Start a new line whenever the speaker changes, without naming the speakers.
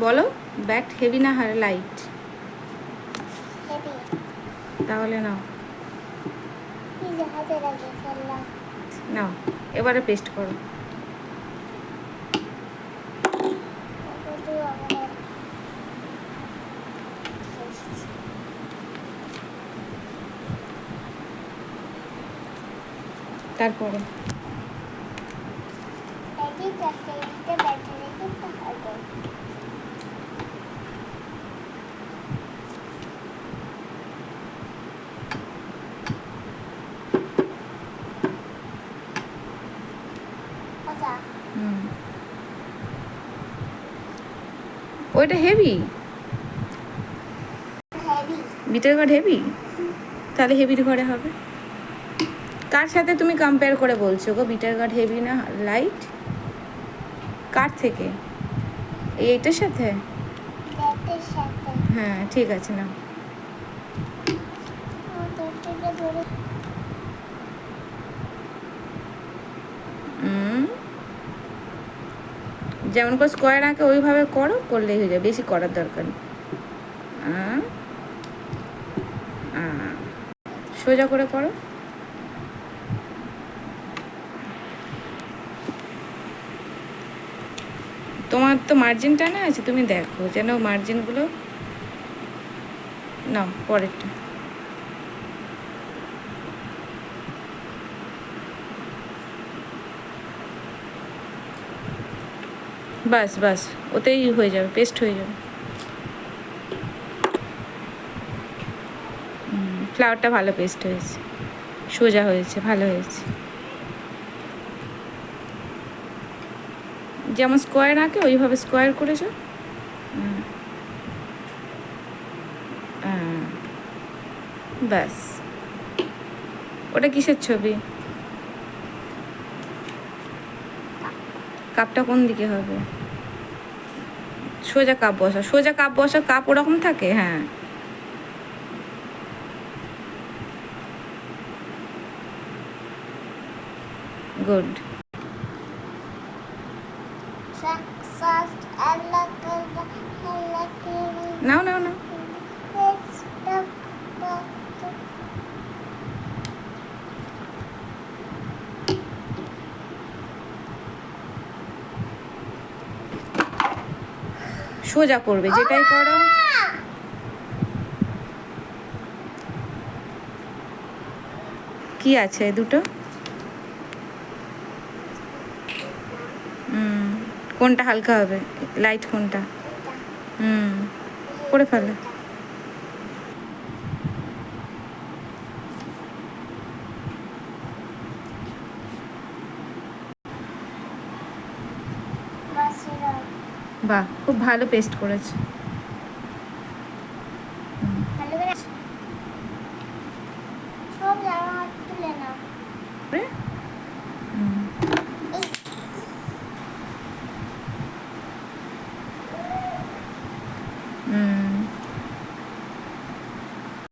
বলো bat heavy না light? তাহলে নাও নাও এবারে পেস্ট করো। তারপরে ওইটা হেভি, বিটের গার্ড হেভি, তাহলে হেভির ঘরে হবে। কার সাথে তুমি কম্পেয়ার করে বলছো গো বিটার গার্ড হেভি না লাইট? কার থেকে? এইটার সাথে? হ্যাঁ ঠিক আছে না। যেমন করে স্কোয়ার আঁকে ওইভাবে করো, করলেই হয়ে যাবে, বেশি করার দরকার নেই। সোজা করে করো। তোমার তো মার্জিন টানা আছে, তুমি দেখো যেন মার্জিনগুলো নাও। পরেরটা বাস বাস, ওতেই হয়ে যাবে, পেস্ট হয়ে যাবে। ফ্লাওয়ারটা ভালো পেস্ট হয়েছে, সোজা হয়েছে, ভালো হয়েছে। যেমন স্কোয়ার আঁকে ওইভাবে স্কোয়ার করেছো। ব্যাস। ওটা কিসের ছবি? কাপটা কোন দিকে হবে? সোজা কাপ বসা, সোজা কাপ বসা, কাপ ওরকম থাকে। হ্যাঁ গুড। নাও নাও নাও। সোজা করবে, যেটাই করো। কি আছে দুটো? কোনটা হালকা হবে, লাইট কোনটা? করে ফেলে। বাহ, খুব ভালো পেস্ট করেছে।